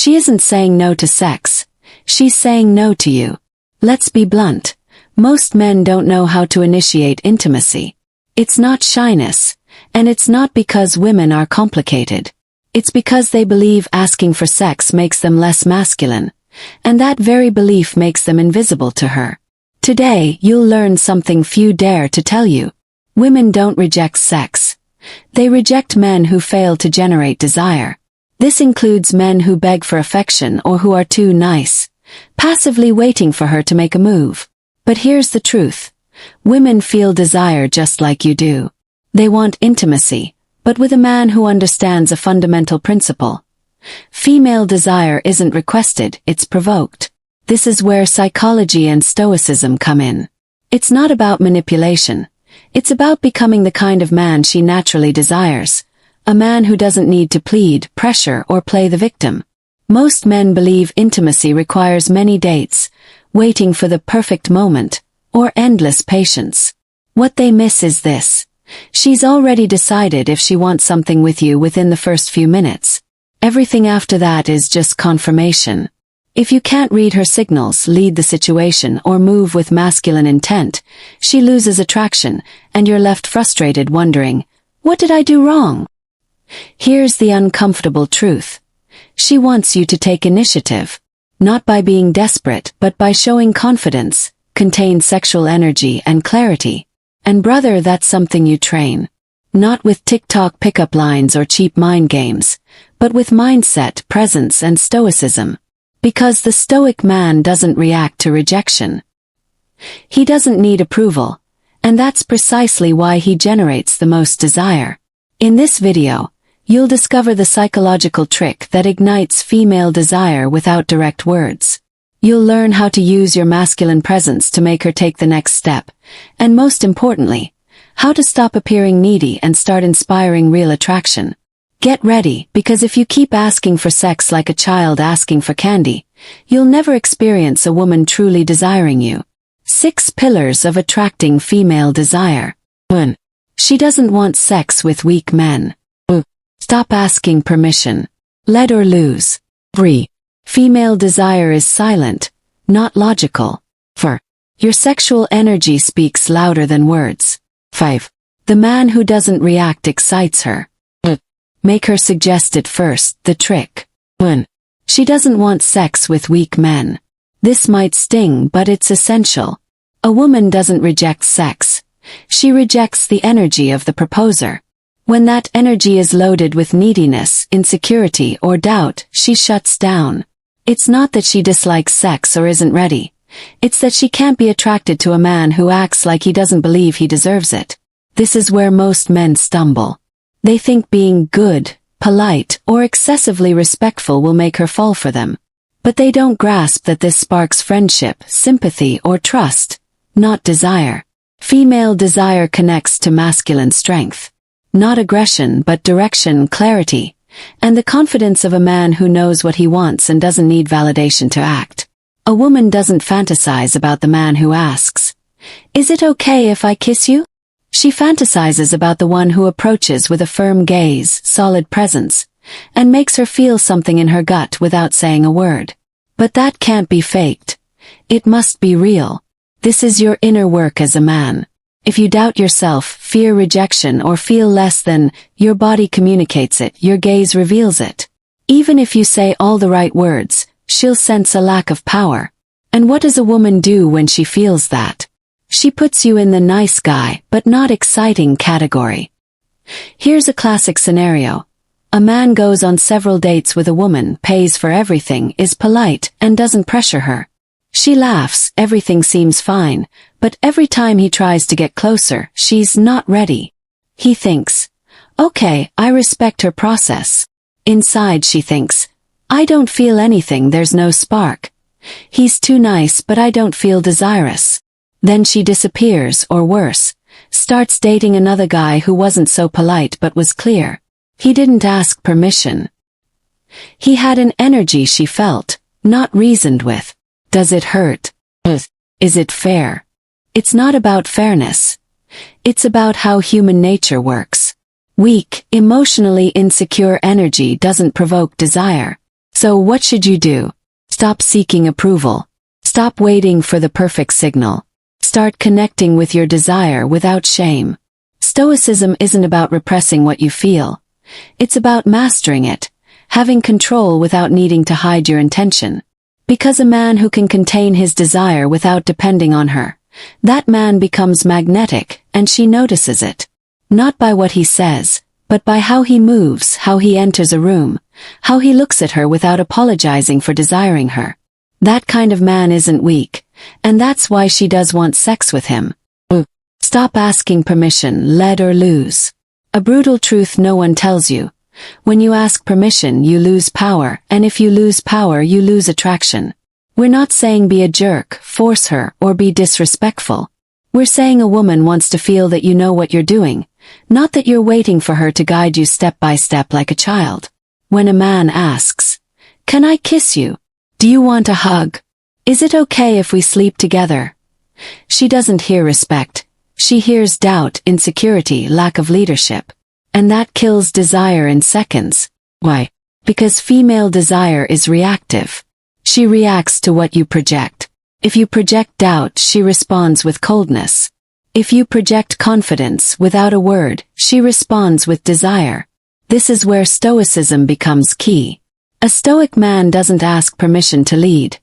She isn't saying no to sex. She's saying no to you. Let's be blunt. Most men don't know how to initiate intimacy. It's not shyness, and it's not because women are complicated. It's because they believe asking for sex makes them less masculine, and that very belief makes them invisible to her. Today, you'll learn something few dare to tell you. Women don't reject sex. They reject men who fail to generate desire. This includes men who beg for affection or who are too nice, passively waiting for her to make a move. But here's the truth. Women feel desire just like you do. They want intimacy, but with a man who understands a fundamental principle. Female desire isn't requested, it's provoked. This is where psychology and stoicism come in. It's not about manipulation. It's about becoming the kind of man she naturally desires. A man who doesn't need to plead, pressure, or play the victim. Most men believe intimacy requires many dates, waiting for the perfect moment, or endless patience. What they miss is this. She's already decided if she wants something with you within the first few minutes. Everything after that is just confirmation. If you can't read her signals, lead the situation, or move with masculine intent, she loses attraction, and you're left frustrated wondering, what did I do wrong? Here's the uncomfortable truth. She wants you to take initiative. Not by being desperate, but by showing confidence, contained sexual energy and clarity. And brother, that's something you train. Not with TikTok pickup lines or cheap mind games, but with mindset, presence, and stoicism. Because the stoic man doesn't react to rejection. He doesn't need approval, and that's precisely why he generates the most desire. In this video, you'll discover the psychological trick that ignites female desire without direct words. You'll learn how to use your masculine presence to make her take the next step, and most importantly, how to stop appearing needy and start inspiring real attraction. Get ready, because if you keep asking for sex like a child asking for candy, you'll never experience a woman truly desiring you. 6 pillars of attracting female desire. 1. She doesn't want sex with weak men. 2. Stop asking permission. Let or lose. 3. Female desire is silent, not logical. 4. Your sexual energy speaks louder than words. 5. The man who doesn't react excites her. 6. Make her suggest it first, the trick. 1. She doesn't want sex with weak men. This might sting, but it's essential. A woman doesn't reject sex. She rejects the energy of the proposer. When that energy is loaded with neediness, insecurity, or doubt, she shuts down. It's not that she dislikes sex or isn't ready. It's that she can't be attracted to a man who acts like he doesn't believe he deserves it. This is where most men stumble. They think being good, polite, or excessively respectful will make her fall for them. But they don't grasp that this sparks friendship, sympathy, or trust, not desire. Female desire connects to masculine strength. Not aggression, but direction, clarity, and the confidence of a man who knows what he wants and doesn't need validation to act. A woman doesn't fantasize about the man who asks, "Is it okay if I kiss you?" She fantasizes about the one who approaches with a firm gaze, solid presence, and makes her feel something in her gut without saying a word. But that can't be faked. It must be real. This is your inner work as a man. If you doubt yourself, fear rejection, or feel less than, your body communicates it, your gaze reveals it. Even if you say all the right words, she'll sense a lack of power. And what does a woman do when she feels that? She puts you in the nice guy, but not exciting category. Here's a classic scenario. A man goes on several dates with a woman, pays for everything, is polite, and doesn't pressure her. She laughs, everything seems fine, but every time he tries to get closer, she's not ready. He thinks, okay, I respect her process. Inside she thinks, I don't feel anything, there's no spark. He's too nice, but I don't feel desirous. Then she disappears, or worse, starts dating another guy who wasn't so polite but was clear. He didn't ask permission. He had an energy she felt, not reasoned with. Does it hurt? Is it fair? It's not about fairness. It's about how human nature works. Weak, emotionally insecure energy doesn't provoke desire. So what should you do? Stop seeking approval. Stop waiting for the perfect signal. Start connecting with your desire without shame. Stoicism isn't about repressing what you feel. It's about mastering it, having control without needing to hide your intention. Because a man who can contain his desire without depending on her, that man becomes magnetic, and she notices it. Not by what he says, but by how he moves, how he enters a room, how he looks at her without apologizing for desiring her. That kind of man isn't weak, and that's why she does want sex with him. Stop asking permission, let or lose. A brutal truth no one tells you. When you ask permission, you lose power, and if you lose power, you lose attraction. We're not saying be a jerk, force her, or be disrespectful. We're saying a woman wants to feel that you know what you're doing, not that you're waiting for her to guide you step by step like a child. When a man asks, "Can I kiss you? Do you want a hug? Is it okay if we sleep together?" She doesn't hear respect. She hears doubt, insecurity, lack of leadership. And that kills desire in seconds. Why? Because female desire is reactive. She reacts to what you project. If you project doubt, she responds with coldness. If you project confidence without a word, she responds with desire. This is where stoicism becomes key. A stoic man doesn't ask permission to lead.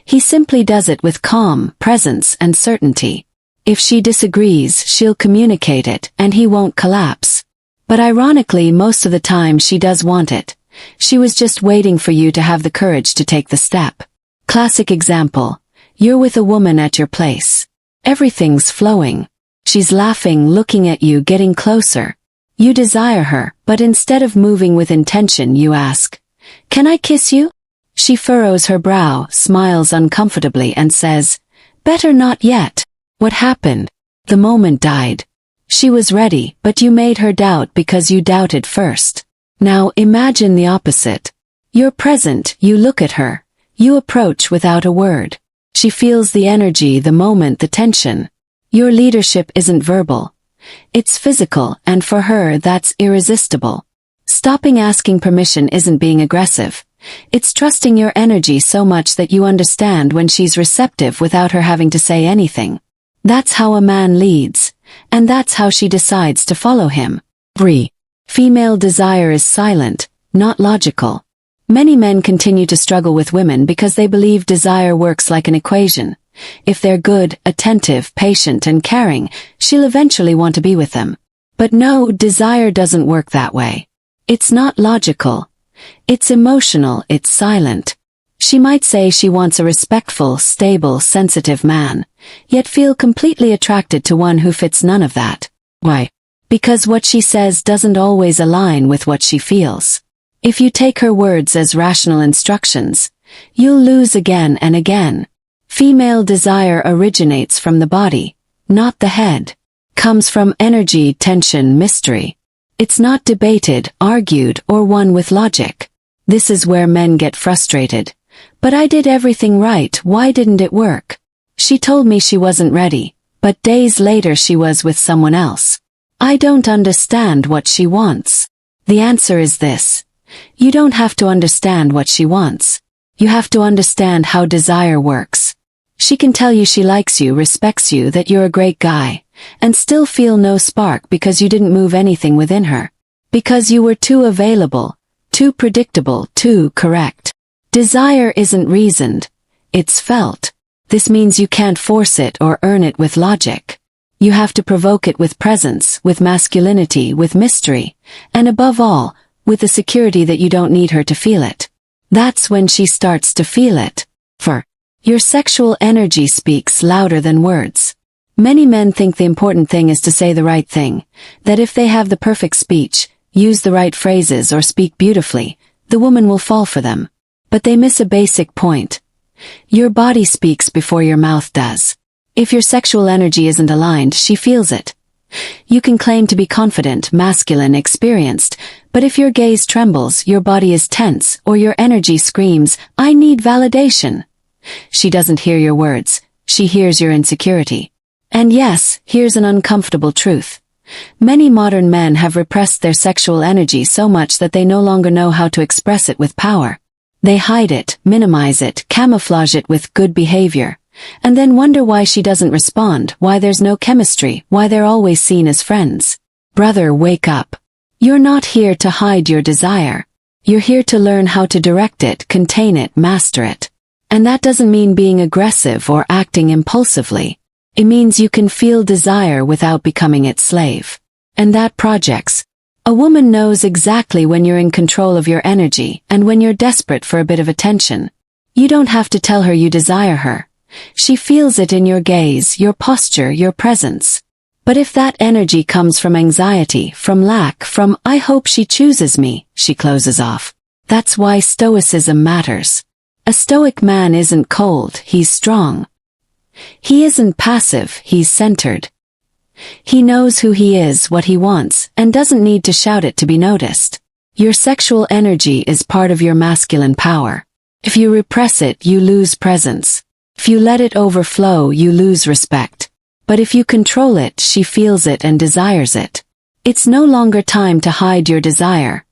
He simply does it with calm, presence, and certainty. If she disagrees, she'll communicate it, and he won't collapse. But ironically, most of the time she does want it. She was just waiting for you to have the courage to take the step. Classic example. You're with a woman at your place. Everything's flowing. She's laughing, looking at you, getting closer. You desire her, but instead of moving with intention, you ask, "Can I kiss you?" She furrows her brow, smiles uncomfortably, and says, "Better not yet." What happened? The moment died. She was ready, but you made her doubt because you doubted first. Now imagine the opposite. You're present, you look at her. You approach without a word. She feels the energy, the moment, the tension. Your leadership isn't verbal. It's physical, and for her that's irresistible. Stopping asking permission isn't being aggressive. It's trusting your energy so much that you understand when she's receptive without her having to say anything. That's how a man leads, and that's how she decides to follow him. 3. Female desire is silent, not logical. Many men continue to struggle with women because they believe desire works like an equation. If they're good, attentive, patient, and caring, she'll eventually want to be with them. But no, desire doesn't work that way. It's not logical. It's emotional, it's silent. She might say she wants a respectful, stable, sensitive man, yet feel completely attracted to one who fits none of that. Why? Because what she says doesn't always align with what she feels. If you take her words as rational instructions, you'll lose again and again. Female desire originates from the body, not the head. Comes from energy, tension, mystery. It's not debated, argued, or won with logic. This is where men get frustrated. But I did everything right, why didn't it work? She told me she wasn't ready, but days later she was with someone else. I don't understand what she wants. The answer is this. You don't have to understand what she wants. You have to understand how desire works. She can tell you she likes you, respects you, that you're a great guy, and still feel no spark because you didn't move anything within her. Because you were too available, too predictable, too correct. Desire isn't reasoned. It's felt. This means you can't force it or earn it with logic. You have to provoke it with presence, with masculinity, with mystery, and above all, with the security that you don't need her to feel it. That's when she starts to feel it. For your sexual energy speaks louder than words. Many men think the important thing is to say the right thing, that if they have the perfect speech, use the right phrases or speak beautifully, the woman will fall for them. But they miss a basic point. Your body speaks before your mouth does. If your sexual energy isn't aligned, she feels it. You can claim to be confident, masculine, experienced, but if your gaze trembles, your body is tense, or your energy screams, "I need validation." She doesn't hear your words, she hears your insecurity. And yes, here's an uncomfortable truth. Many modern men have repressed their sexual energy so much that they no longer know how to express it with power. They hide it, minimize it, camouflage it with good behavior, and then wonder why she doesn't respond, why there's no chemistry, why they're always seen as friends. Brother, wake up. You're not here to hide your desire. You're here to learn how to direct it, contain it, master it. And that doesn't mean being aggressive or acting impulsively. It means you can feel desire without becoming its slave. And that projects. A woman knows exactly when you're in control of your energy and when you're desperate for a bit of attention. You don't have to tell her you desire her. She feels it in your gaze, your posture, your presence. But if that energy comes from anxiety, from lack, from "I hope she chooses me," she closes off. That's why Stoicism matters. A Stoic man isn't cold, he's strong. He isn't passive, he's centered. He knows who he is, what he wants, and doesn't need to shout it to be noticed. Your sexual energy is part of your masculine power. If you repress it, you lose presence. If you let it overflow, you lose respect. But if you control it, she feels it and desires it. It's no longer time to hide your desire.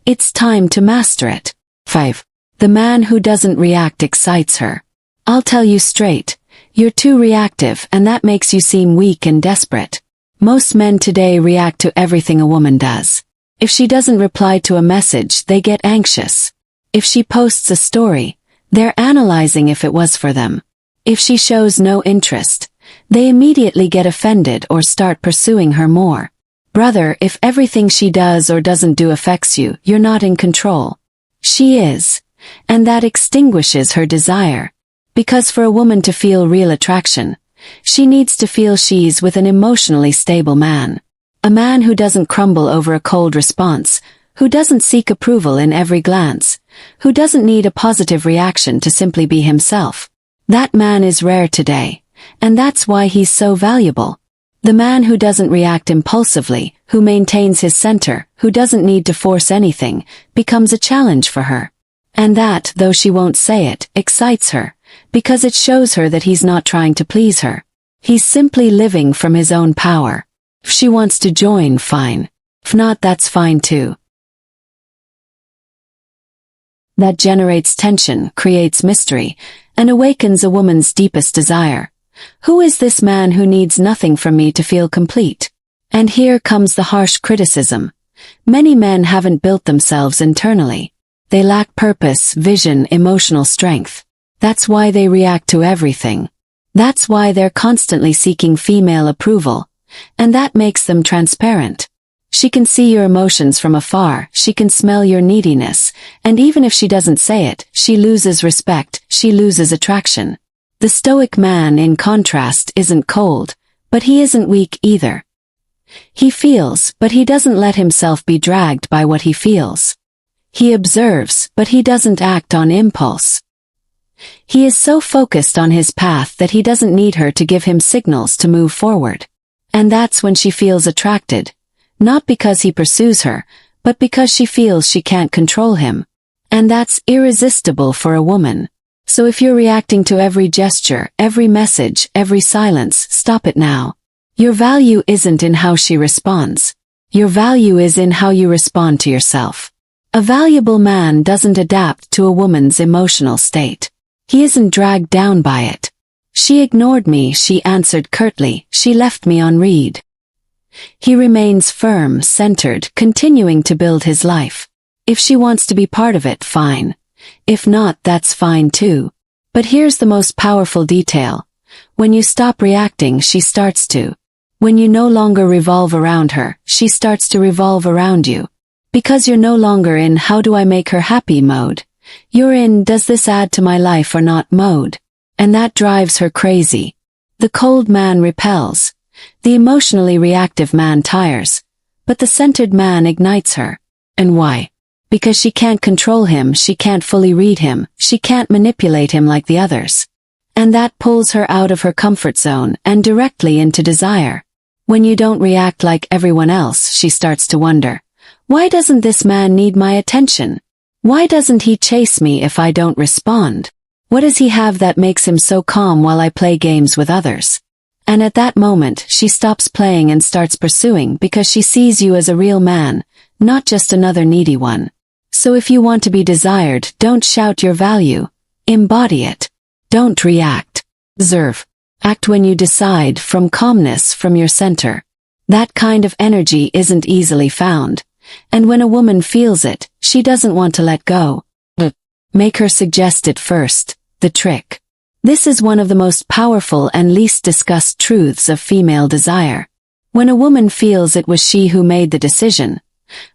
It's time to master it. 5. The man who doesn't react excites her. I'll tell you straight, you're too reactive, and that makes you seem weak and desperate. Most men today react to everything a woman does. If she doesn't reply to a message, they get anxious. If she posts a story, they're analyzing if it was for them. If she shows no interest, they immediately get offended or start pursuing her more. Brother, if everything she does or doesn't do affects you, you're not in control. She is. And that extinguishes her desire. Because for a woman to feel real attraction, she needs to feel she's with an emotionally stable man. A man who doesn't crumble over a cold response, who doesn't seek approval in every glance, who doesn't need a positive reaction to simply be himself. That man is rare today, and that's why he's so valuable. The man who doesn't react impulsively, who maintains his center, who doesn't need to force anything, becomes a challenge for her. And that, though she won't say it, excites her, because it shows her that he's not trying to please her. He's simply living from his own power. If she wants to join, fine. If not, that's fine too. That generates tension, creates mystery, and awakens a woman's deepest desire. Who is this man who needs nothing from me to feel complete? And here comes the harsh criticism. Many men haven't built themselves internally. They lack purpose, vision, emotional strength. That's why they react to everything. That's why they're constantly seeking female approval. And that makes them transparent. She can see your emotions from afar, she can smell your neediness, and even if she doesn't say it, she loses respect, she loses attraction. The Stoic man, in contrast, isn't cold, but he isn't weak either. He feels, but he doesn't let himself be dragged by what he feels. He observes, but he doesn't act on impulse. He is so focused on his path that he doesn't need her to give him signals to move forward. And that's when she feels attracted. Not because he pursues her, but because she feels she can't control him. And that's irresistible for a woman. So if you're reacting to every gesture, every message, every silence, stop it now. Your value isn't in how she responds. Your value is in how you respond to yourself. A valuable man doesn't adapt to a woman's emotional state. He isn't dragged down by it. She ignored me, she answered curtly, she left me on read. He remains firm, centered, continuing to build his life. If she wants to be part of it, fine. If not, that's fine too. But here's the most powerful detail. When you stop reacting, she starts to. When you no longer revolve around her, she starts to revolve around you. Because you're no longer in "how do I make her happy" mode. You're in "does this add to my life or not" mode. And that drives her crazy. The cold man repels. The emotionally reactive man tires. But the centered man ignites her. And why? Because she can't control him, she can't fully read him, she can't manipulate him like the others. And that pulls her out of her comfort zone and directly into desire. When you don't react like everyone else, she starts to wonder. Why doesn't this man need my attention? Why doesn't he chase me if I don't respond? What does he have that makes him so calm while I play games with others? And at that moment, she stops playing and starts pursuing because she sees you as a real man, not just another needy one. So if you want to be desired, don't shout your value. Embody it. Don't react. Observe. Act when you decide, from calmness, from your center. That kind of energy isn't easily found. And when a woman feels it, she doesn't want to let go. Make her suggest it first. The trick. This is one of the most powerful and least discussed truths of female desire. When a woman feels it was she who made the decision,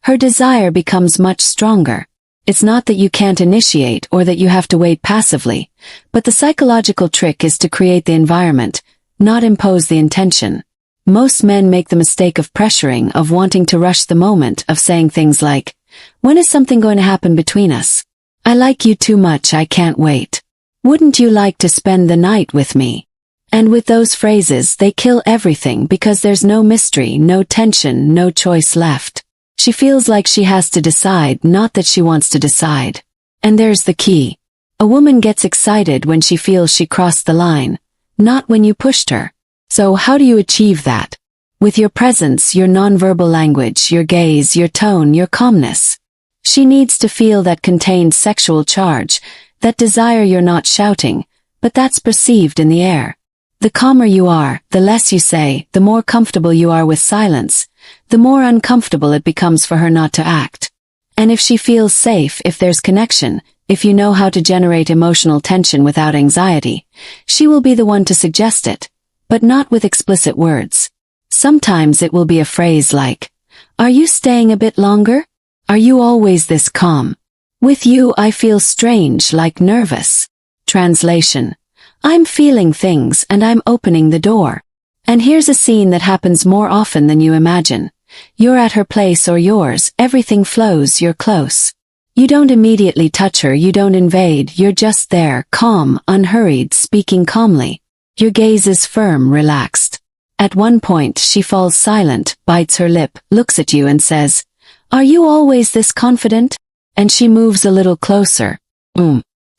her desire becomes much stronger. It's not that you can't initiate or that you have to wait passively, but the psychological trick is to create the environment, not impose the intention. Most men make the mistake of pressuring, of wanting to rush the moment, of saying things like, "When is something going to happen between us? I like you too much, I can't wait. Wouldn't you like to spend the night with me?" And with those phrases they kill everything because there's no mystery, no tension, no choice left. She feels like she has to decide, not that she wants to decide. And there's the key. A woman gets excited when she feels she crossed the line, not when you pushed her. So how do you achieve that? With your presence, your nonverbal language, your gaze, your tone, your calmness. She needs to feel that contained sexual charge, that desire you're not shouting, but that's perceived in the air. The calmer you are, the less you say, the more comfortable you are with silence, the more uncomfortable it becomes for her not to act. And if she feels safe, if there's connection, if you know how to generate emotional tension without anxiety, she will be the one to suggest it, but not with explicit words. Sometimes it will be a phrase like, "Are you staying a bit longer? Are you always this calm? With you I feel strange, like nervous." Translation. I'm feeling things and I'm opening the door. And here's a scene that happens more often than you imagine. You're at her place or yours, everything flows, you're close. You don't immediately touch her, you don't invade, you're just there, calm, unhurried, speaking calmly. Your gaze is firm, relaxed. At one point she falls silent, bites her lip, looks at you and says, "Are you always this confident?" And she moves a little closer.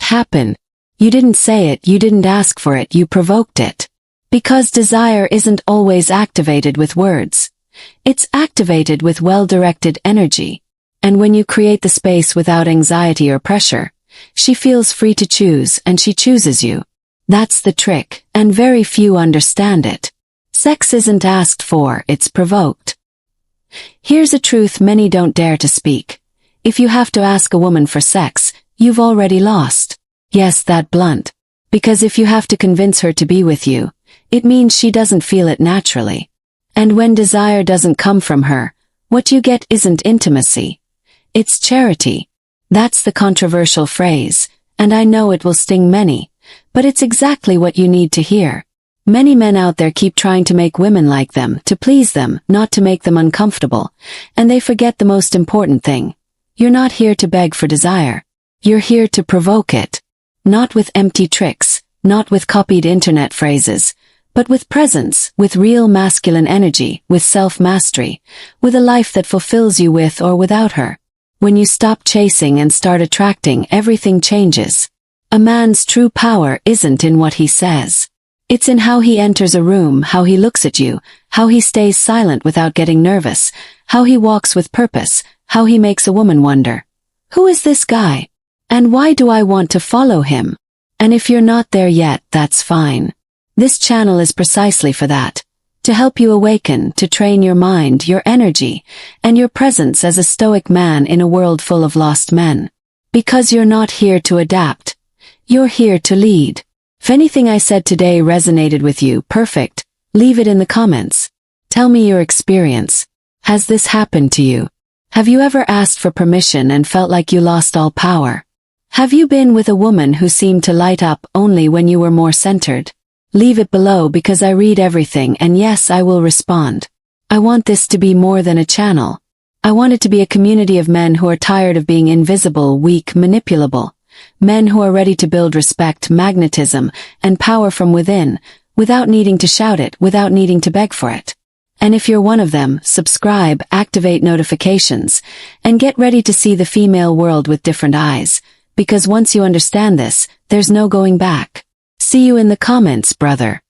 Happen. You didn't say it, you didn't ask for it, you provoked it. Because desire isn't always activated with words. It's activated with well-directed energy. And when you create the space without anxiety or pressure, she feels free to choose and she chooses you. That's the trick, and very few understand it. Sex isn't asked for, it's provoked. Here's a truth many don't dare to speak. If you have to ask a woman for sex, you've already lost. Yes, that blunt. Because if you have to convince her to be with you, it means she doesn't feel it naturally. And when desire doesn't come from her, what you get isn't intimacy. It's charity. That's the controversial phrase, and I know it will sting many, but it's exactly what you need to hear. Many men out there keep trying to make women like them, to please them, not to make them uncomfortable, and they forget the most important thing. You're not here to beg for desire. You're here to provoke it. Not with empty tricks, not with copied internet phrases, but with presence, with real masculine energy, with self-mastery, with a life that fulfills you with or without her. When you stop chasing and start attracting, everything changes. A man's true power isn't in what he says. It's in how he enters a room, how he looks at you, how he stays silent without getting nervous, how he walks with purpose, how he makes a woman wonder, who is this guy? And why do I want to follow him? And if you're not there yet, that's fine. This channel is precisely for that. To help you awaken, to train your mind, your energy, and your presence as a stoic man in a world full of lost men. Because you're not here to adapt. You're here to lead. If anything I said today resonated with you, perfect. Leave it in the comments. Tell me your experience. Has this happened to you? Have you ever asked for permission and felt like you lost all power? Have you been with a woman who seemed to light up only when you were more centered? Leave it below because I read everything and yes, I will respond. I want this to be more than a channel. I want it to be a community of men who are tired of being invisible, weak, manipulable. Men who are ready to build respect, magnetism, and power from within, without needing to shout it, without needing to beg for it. And if you're one of them, subscribe, activate notifications, and get ready to see the female world with different eyes. Because once you understand this, there's no going back. See you in the comments, brother.